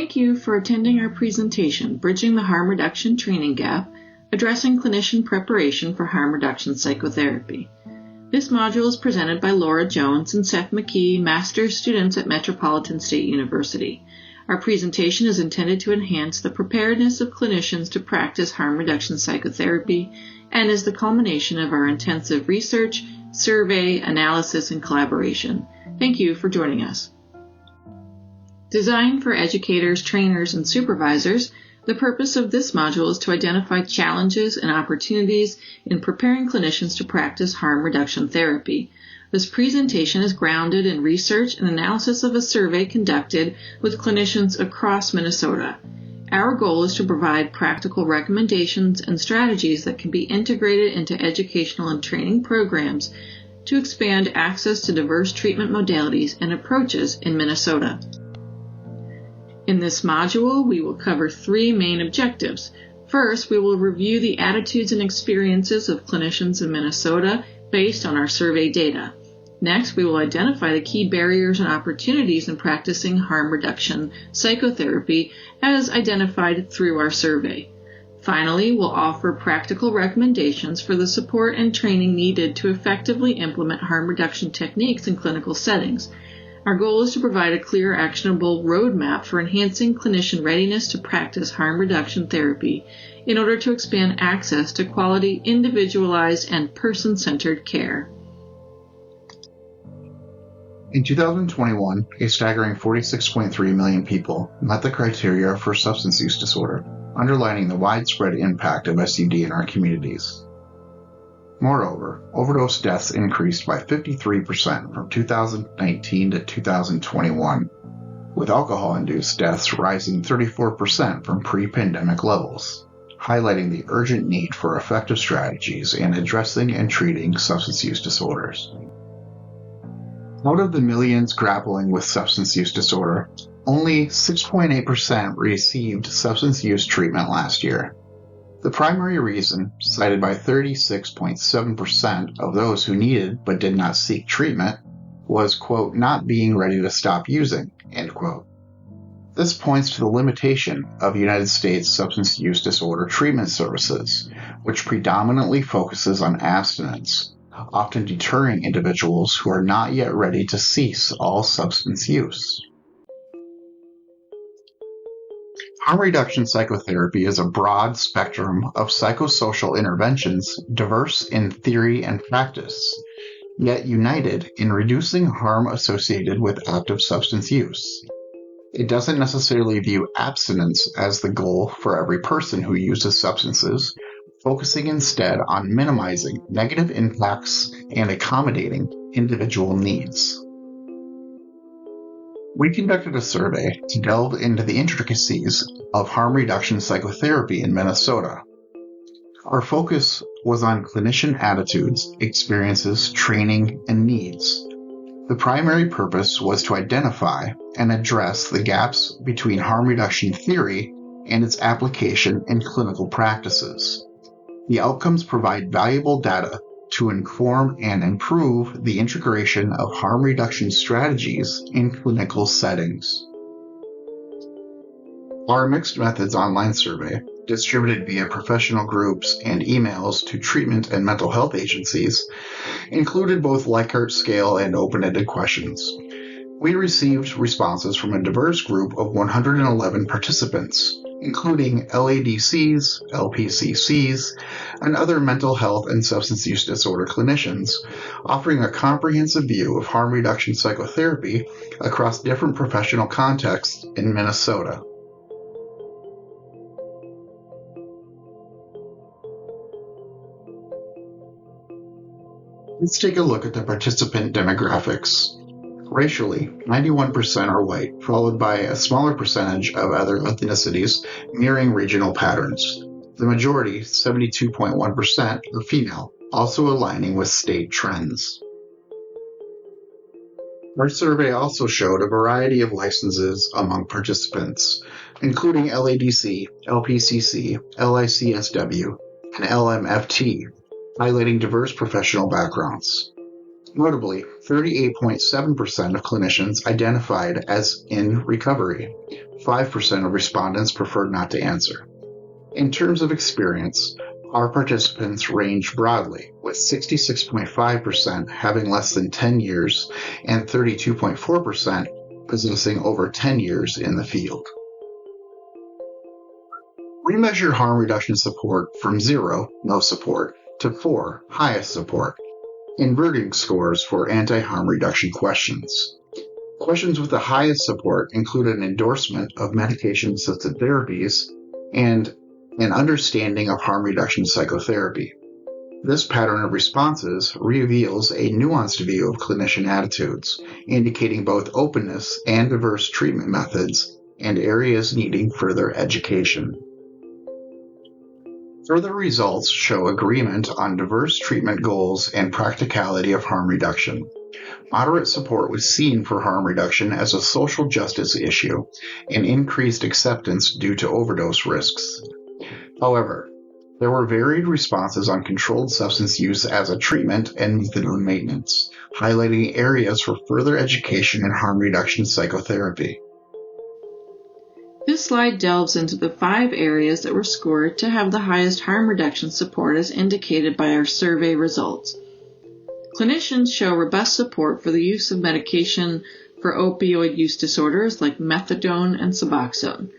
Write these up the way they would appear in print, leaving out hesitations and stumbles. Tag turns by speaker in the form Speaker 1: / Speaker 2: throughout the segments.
Speaker 1: Thank you for attending our presentation, Bridging the Harm Reduction Training Gap, Addressing Clinician Preparation for Harm Reduction Psychotherapy. This module is presented by Laura Jones and Seth McKee, master's students at Metropolitan State University. Our presentation is intended to enhance the preparedness of clinicians to practice harm reduction psychotherapy and is the culmination of our intensive research, survey, analysis, and collaboration. Thank you for joining us. Designed for educators, trainers, and supervisors, the purpose of this module is to identify challenges and opportunities in preparing clinicians to practice harm reduction therapy. This presentation is grounded in research and analysis of a survey conducted with clinicians across Minnesota. Our goal is to provide practical recommendations and strategies that can be integrated into educational and training programs to expand access to diverse treatment modalities and approaches in Minnesota. In this module, we will cover three main objectives. First, we will review the attitudes and experiences of clinicians in Minnesota based on our survey data. Next, we will identify the key barriers and opportunities in practicing harm reduction psychotherapy as identified through our survey. Finally, we'll offer practical recommendations for the support and training needed to effectively implement harm reduction techniques in clinical settings. Our goal is to provide a clear, actionable roadmap for enhancing clinician readiness to practice harm reduction therapy in order to expand access to quality, individualized, and person-centered care.
Speaker 2: In 2021, a staggering 46.3 million people met the criteria for substance use disorder, underlining the widespread impact of SUD in our communities. Moreover, overdose deaths increased by 53% from 2019 to 2021, with alcohol-induced deaths rising 34% from pre-pandemic levels, highlighting the urgent need for effective strategies in addressing and treating substance use disorders. Out of the millions grappling with substance use disorder, only 6.8% received substance use treatment last year. The primary reason, cited by 36.7% of those who needed but did not seek treatment, was, quote, not being ready to stop using, end quote. This points to the limitation of United States substance use disorder treatment services, which predominantly focuses on abstinence, often deterring individuals who are not yet ready to cease all substance use. Harm reduction psychotherapy is a broad spectrum of psychosocial interventions diverse in theory and practice, yet united in reducing harm associated with active substance use. It doesn't necessarily view abstinence as the goal for every person who uses substances, focusing instead on minimizing negative impacts and accommodating individual needs. We conducted a survey to delve into the intricacies of harm reduction psychotherapy in Minnesota. Our focus was on clinician attitudes, experiences, training, and needs. The primary purpose was to identify and address the gaps between harm reduction theory and its application in clinical practices. The outcomes provide valuable data to inform and improve the integration of harm reduction strategies in clinical settings. Our Mixed Methods online survey, distributed via professional groups and emails to treatment and mental health agencies, included both Likert scale and open-ended questions. We received responses from a diverse group of 111 participants, including LADCs, LPCCs, and other mental health and substance use disorder clinicians, offering a comprehensive view of harm reduction psychotherapy across different professional contexts in Minnesota. Let's take a look at the participant demographics. Racially, 91% are white, followed by a smaller percentage of other ethnicities, mirroring regional patterns. The majority, 72.1%, are female, also aligning with state trends. Our survey also showed a variety of licenses among participants, including LADC, LPCC, LICSW, and LMFT, highlighting diverse professional backgrounds. Notably, 38.7% of clinicians identified as in recovery. 5% of respondents preferred not to answer. In terms of experience, our participants range broadly, with 66.5% having less than 10 years and 32.4% possessing over 10 years in the field. We measure harm reduction support from 0, no support, to 4, highest support, inverting scores for anti-harm reduction questions. Questions with the highest support include an endorsement of medication-assisted therapies and an understanding of harm reduction psychotherapy. This pattern of responses reveals a nuanced view of clinician attitudes, indicating both openness and diverse treatment methods and areas needing further education. Further results show agreement on diverse treatment goals and practicality of harm reduction. Moderate support was seen for harm reduction as a social justice issue and increased acceptance due to overdose risks. However, there were varied responses on controlled substance use as a treatment and methadone maintenance, highlighting areas for further education in harm reduction psychotherapy.
Speaker 1: This slide delves into the 5 areas that were scored to have the highest harm reduction support as indicated by our survey results. Clinicians show robust support for the use of medication for opioid use disorders like methadone and Suboxone.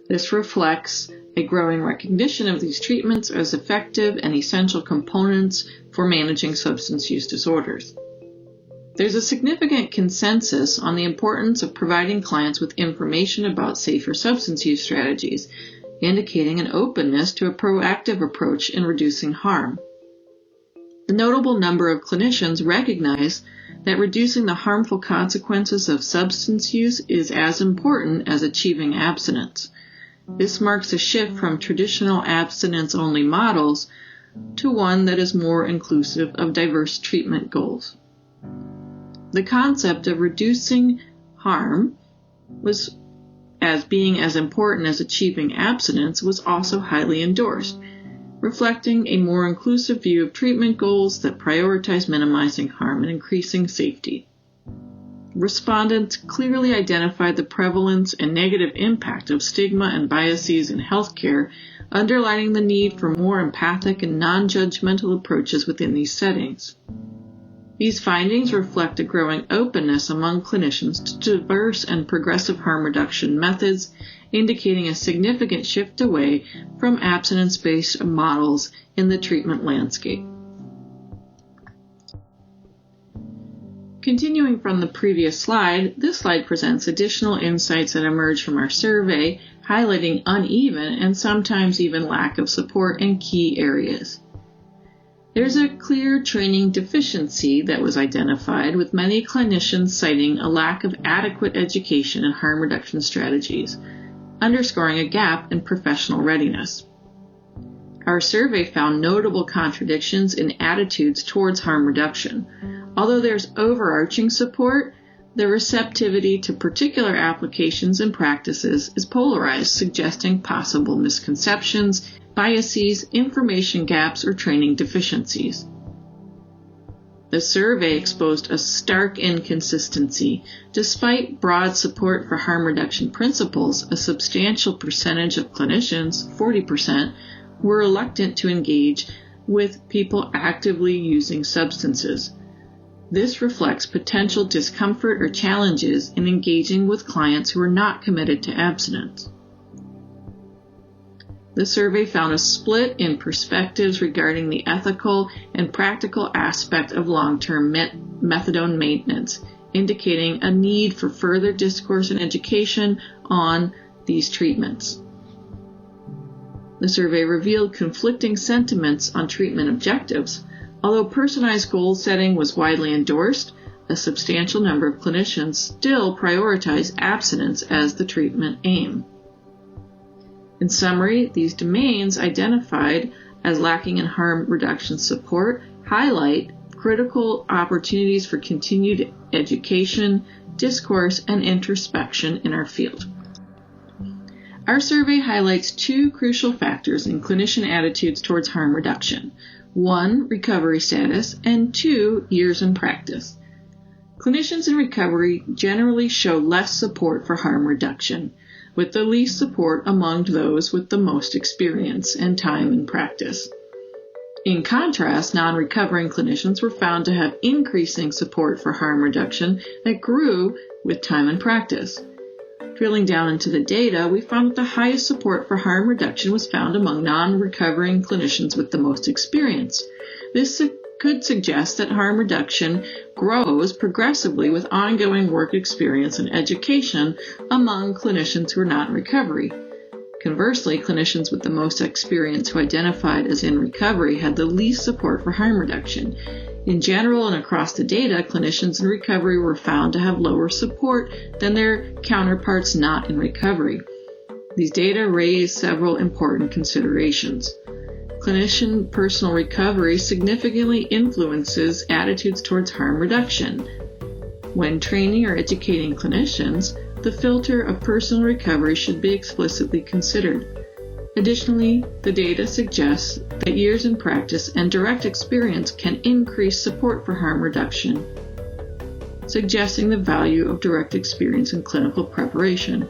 Speaker 1: This reflects a growing recognition of these treatments as effective and essential components for managing substance use disorders. There's a significant consensus on the importance of providing clients with information about safer substance use strategies, indicating an openness to a proactive approach in reducing harm. A notable number of clinicians recognize that reducing the harmful consequences of substance use is as important as achieving abstinence. This marks a shift from traditional abstinence-only models to one that is more inclusive of diverse treatment goals. The concept of reducing harm as being as important as achieving abstinence was also highly endorsed, reflecting a more inclusive view of treatment goals that prioritize minimizing harm and increasing safety. Respondents clearly identified the prevalence and negative impact of stigma and biases in healthcare, underlining the need for more empathic and non-judgmental approaches within these settings. These findings reflect a growing openness among clinicians to diverse and progressive harm reduction methods, indicating a significant shift away from abstinence-based models in the treatment landscape. Continuing from the previous slide, this slide presents additional insights that emerge from our survey, highlighting uneven and sometimes even lack of support in key areas. There's a clear training deficiency that was identified, with many clinicians citing a lack of adequate education in harm reduction strategies, underscoring a gap in professional readiness. Our survey found notable contradictions in attitudes towards harm reduction. Although there's overarching support, the receptivity to particular applications and practices is polarized, suggesting possible misconceptions, biases, information gaps, or training deficiencies. The survey exposed a stark inconsistency. Despite broad support for harm reduction principles, a substantial percentage of clinicians, 40%, were reluctant to engage with people actively using substances. This reflects potential discomfort or challenges in engaging with clients who are not committed to abstinence. The survey found a split in perspectives regarding the ethical and practical aspect of long-term methadone maintenance, indicating a need for further discourse and education on these treatments. The survey revealed conflicting sentiments on treatment objectives. Although personalized goal setting was widely endorsed, a substantial number of clinicians still prioritize abstinence as the treatment aim. In summary, these domains identified as lacking in harm reduction support highlight critical opportunities for continued education, discourse, and introspection in our field. Our survey highlights 2 crucial factors in clinician attitudes towards harm reduction. 1. Recovery status, and 2. Years in practice. Clinicians in recovery generally show less support for harm reduction, with the least support among those with the most experience and time in practice. In contrast, non-recovering clinicians were found to have increasing support for harm reduction that grew with time in practice. Drilling down into the data, we found that the highest support for harm reduction was found among non-recovering clinicians with the most experience. This could suggest that harm reduction grows progressively with ongoing work experience and education among clinicians who are not in recovery. Conversely, clinicians with the most experience who identified as in recovery had the least support for harm reduction. In general and across the data, clinicians in recovery were found to have lower support than their counterparts not in recovery. These data raise several important considerations. Clinician personal recovery significantly influences attitudes towards harm reduction. When training or educating clinicians, the filter of personal recovery should be explicitly considered. Additionally, the data suggests that years in practice and direct experience can increase support for harm reduction, suggesting the value of direct experience in clinical preparation.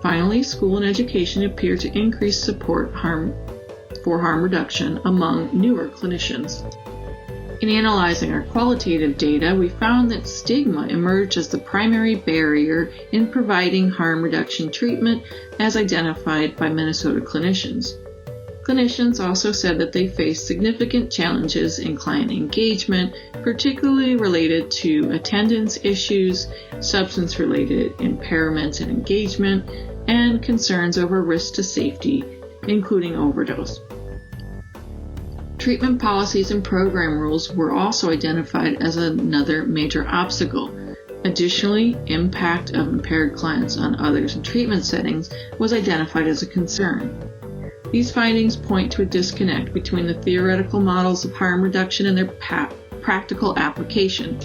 Speaker 1: Finally, school and education appear to increase support for harm reduction among newer clinicians. In analyzing our qualitative data, we found that stigma emerged as the primary barrier in providing harm reduction treatment as identified by Minnesota clinicians. Clinicians also said that they faced significant challenges in client engagement, particularly related to attendance issues, substance-related impairments and engagement, and concerns over risk to safety, including overdose. Treatment policies and program rules were also identified as another major obstacle. Additionally, impact of impaired clients on others in treatment settings was identified as a concern. These findings point to a disconnect between the theoretical models of harm reduction and their practical application.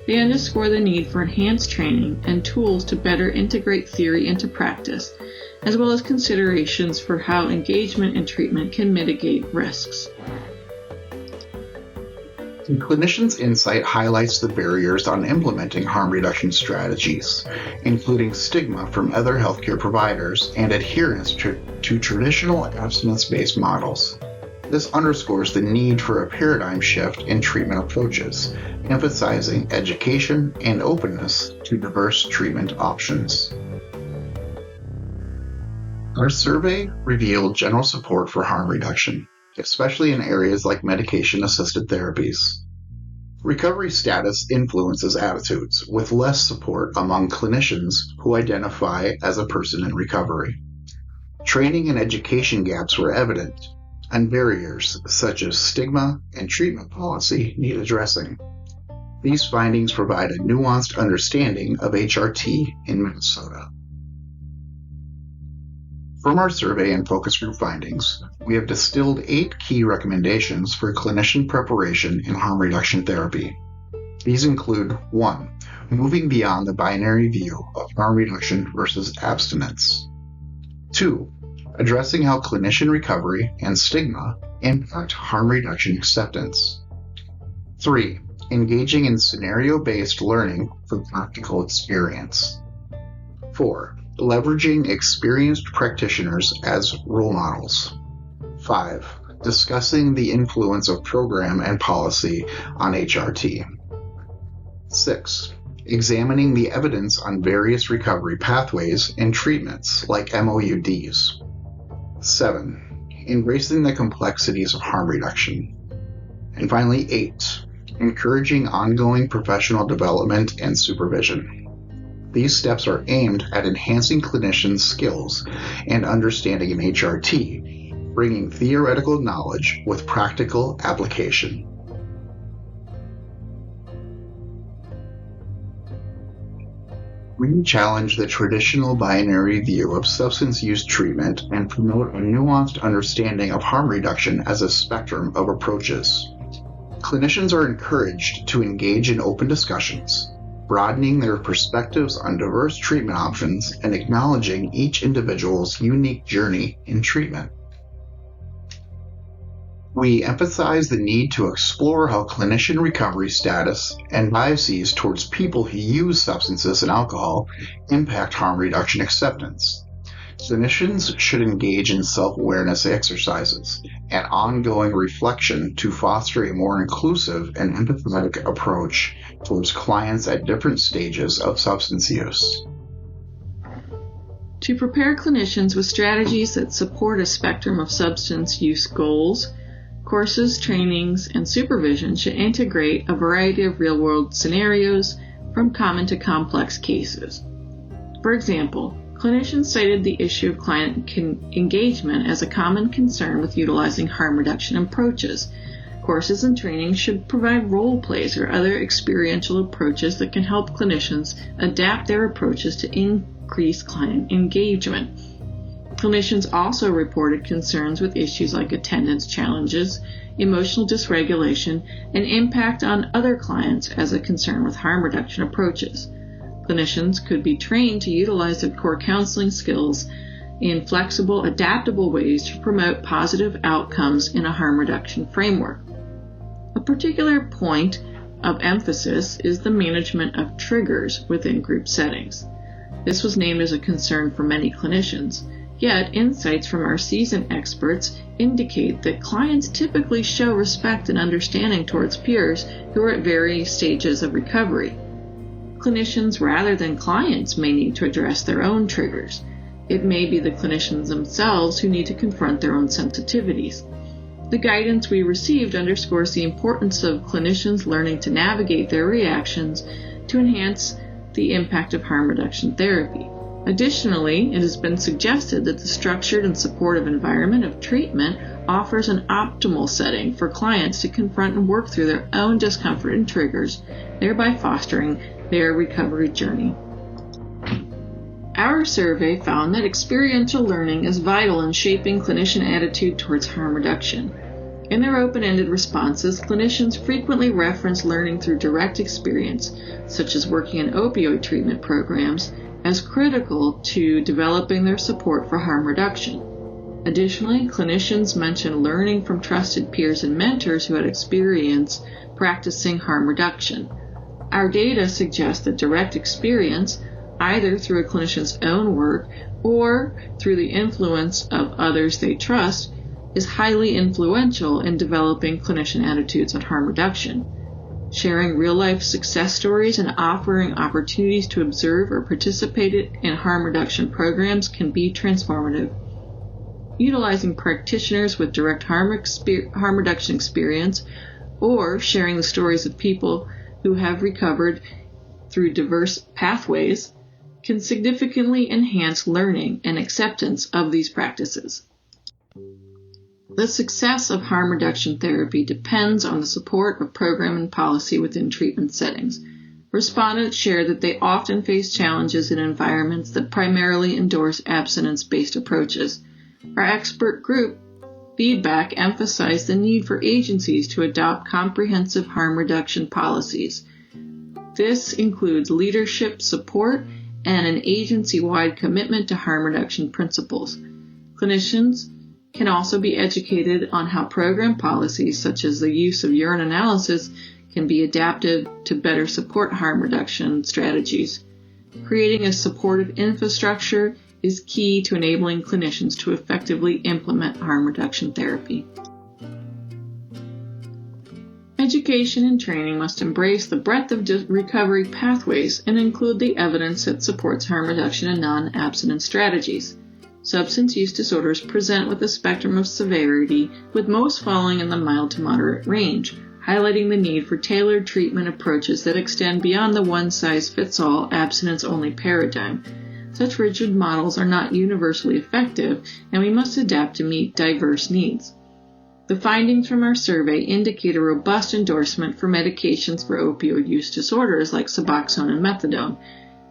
Speaker 1: They underscore the need for enhanced training and tools to better integrate theory into practice, as well as considerations for how engagement and treatment can mitigate risks.
Speaker 2: The clinician's insight highlights the barriers on implementing harm reduction strategies, including stigma from other healthcare providers and adherence to traditional abstinence-based models. This underscores the need for a paradigm shift in treatment approaches, emphasizing education and openness to diverse treatment options. Our survey revealed general support for harm reduction, especially in areas like medication-assisted therapies. Recovery status influences attitudes, with less support among clinicians who identify as a person in recovery. Training and education gaps were evident, and barriers such as stigma and treatment policy need addressing. These findings provide a nuanced understanding of HRT in Minnesota. From our survey and focus group findings, we have distilled 8 key recommendations for clinician preparation in harm reduction therapy. These include 1. Moving beyond the binary view of harm reduction versus abstinence. 2. Addressing how clinician recovery and stigma impact harm reduction acceptance. 3. Engaging in scenario-based learning for practical experience. 4. Leveraging experienced practitioners as role models. 5. Discussing the influence of program and policy on HRT. 6. Examining the evidence on various recovery pathways and treatments like MOUDs. 7. Embracing the complexities of harm reduction. And finally, 8. Encouraging ongoing professional development and supervision. These steps are aimed at enhancing clinicians' skills and understanding in HRT, bringing theoretical knowledge with practical application. We challenge the traditional binary view of substance use treatment and promote a nuanced understanding of harm reduction as a spectrum of approaches. Clinicians are encouraged to engage in open discussions, broadening their perspectives on diverse treatment options and acknowledging each individual's unique journey in treatment. We emphasize the need to explore how clinician recovery status and biases towards people who use substances and alcohol impact harm reduction acceptance. Clinicians should engage in self-awareness exercises and ongoing reflection to foster a more inclusive and empathetic approach towards clients at different stages of substance use.
Speaker 1: To prepare clinicians with strategies that support a spectrum of substance use goals, courses, trainings, and supervision should integrate a variety of real-world scenarios from common to complex cases. For example, clinicians cited the issue of client engagement as a common concern with utilizing harm reduction approaches. Courses and trainings should provide role plays or other experiential approaches that can help clinicians adapt their approaches to increase client engagement. Clinicians also reported concerns with issues like attendance challenges, emotional dysregulation, and impact on other clients as a concern with harm reduction approaches. Clinicians could be trained to utilize their core counseling skills in flexible, adaptable ways to promote positive outcomes in a harm reduction framework. A particular point of emphasis is the management of triggers within group settings. This was named as a concern for many clinicians, yet insights from our seasoned experts indicate that clients typically show respect and understanding towards peers who are at various stages of recovery. Clinicians rather than clients may need to address their own triggers. It may be the clinicians themselves who need to confront their own sensitivities. The guidance we received underscores the importance of clinicians learning to navigate their reactions to enhance the impact of harm reduction therapy. Additionally, it has been suggested that the structured and supportive environment of treatment offers an optimal setting for clients to confront and work through their own discomfort and triggers, thereby fostering their recovery journey. Our survey found that experiential learning is vital in shaping clinician attitude towards harm reduction. In their open-ended responses, clinicians frequently reference learning through direct experience, such as working in opioid treatment programs, as critical to developing their support for harm reduction. Additionally, clinicians mention learning from trusted peers and mentors who had experience practicing harm reduction. Our data suggests that direct experience, either through a clinician's own work or through the influence of others they trust, is highly influential in developing clinician attitudes on harm reduction. Sharing real-life success stories and offering opportunities to observe or participate in harm reduction programs can be transformative. Utilizing practitioners with direct harm reduction experience or sharing the stories of people who have recovered through diverse pathways can significantly enhance learning and acceptance of these practices. The success of harm reduction therapy depends on the support of program and policy within treatment settings. Respondents share that they often face challenges in environments that primarily endorse abstinence-based approaches. Our expert group feedback emphasized the need for agencies to adopt comprehensive harm reduction policies. This includes leadership support and an agency-wide commitment to harm reduction principles. Clinicians can also be educated on how program policies such as the use of urine analysis can be adapted to better support harm reduction strategies. Creating a supportive infrastructure is key to enabling clinicians to effectively implement harm reduction therapy. Education and training must embrace the breadth of recovery pathways and include the evidence that supports harm reduction and non-abstinence strategies. Substance use disorders present with a spectrum of severity, with most falling in the mild to moderate range, highlighting the need for tailored treatment approaches that extend beyond the one-size-fits-all abstinence-only paradigm. Such rigid models are not universally effective, and we must adapt to meet diverse needs. The findings from our survey indicate a robust endorsement for medications for opioid use disorders like Suboxone and Methadone.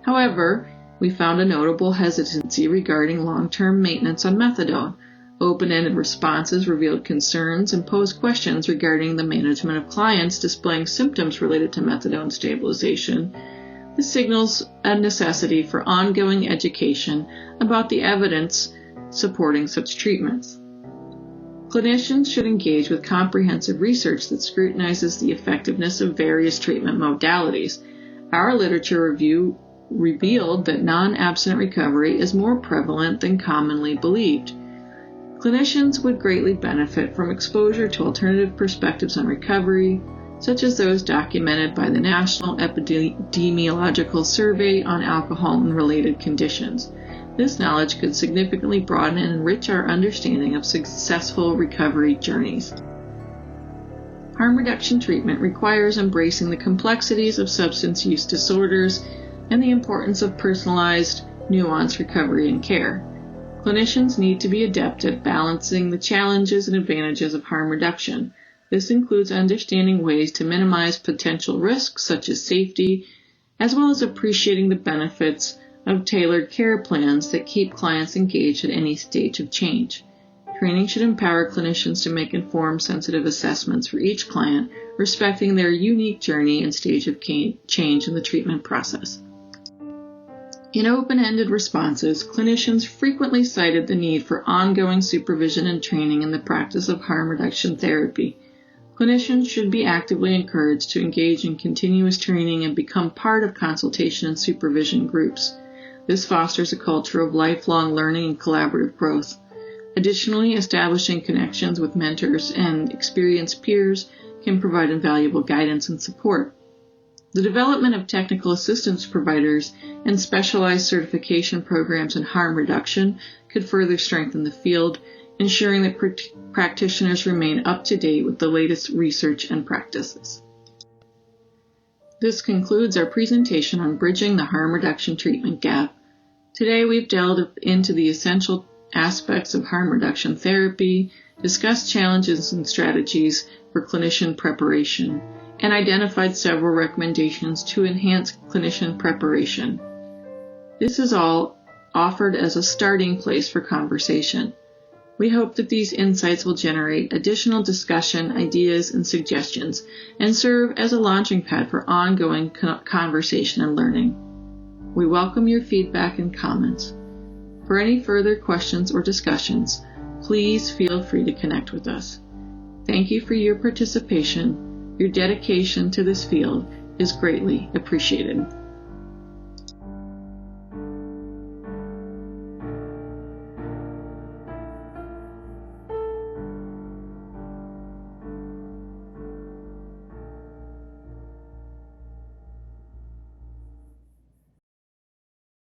Speaker 1: However, we found a notable hesitancy regarding long-term maintenance on methadone. Open-ended responses revealed concerns and posed questions regarding the management of clients displaying symptoms related to methadone stabilization. This signals a necessity for ongoing education about the evidence supporting such treatments. Clinicians should engage with comprehensive research that scrutinizes the effectiveness of various treatment modalities. Our literature review revealed that non-abstinent recovery is more prevalent than commonly believed. Clinicians would greatly benefit from exposure to alternative perspectives on recovery, such as those documented by the National Epidemiological Survey on Alcohol and Related Conditions. This knowledge could significantly broaden and enrich our understanding of successful recovery journeys. Harm reduction treatment requires embracing the complexities of substance use disorders and the importance of personalized, nuanced recovery and care. Clinicians need to be adept at balancing the challenges and advantages of harm reduction. This includes understanding ways to minimize potential risks such as safety, as well as appreciating the benefits of tailored care plans that keep clients engaged at any stage of change. Training should empower clinicians to make informed, sensitive assessments for each client, respecting their unique journey and stage of change in the treatment process. In open-ended responses, clinicians frequently cited the need for ongoing supervision and training in the practice of harm reduction therapy. Clinicians should be actively encouraged to engage in continuous training and become part of consultation and supervision groups. This fosters a culture of lifelong learning and collaborative growth. Additionally, establishing connections with mentors and experienced peers can provide invaluable guidance and support. The development of technical assistance providers and specialized certification programs in harm reduction could further strengthen the field, ensuring that practitioners remain up to date with the latest research and practices. This concludes our presentation on bridging the harm reduction treatment gap. Today we've delved into the essential aspects of harm reduction therapy, discussed challenges and strategies for clinician preparation, and identified several recommendations to enhance clinician preparation. This is all offered as a starting place for conversation. We hope that these insights will generate additional discussion, ideas, and suggestions, and serve as a launching pad for ongoing conversation and learning. We welcome your feedback and comments. For any further questions or discussions, please feel free to connect with us. Thank you for your participation. Your dedication to this field is greatly appreciated.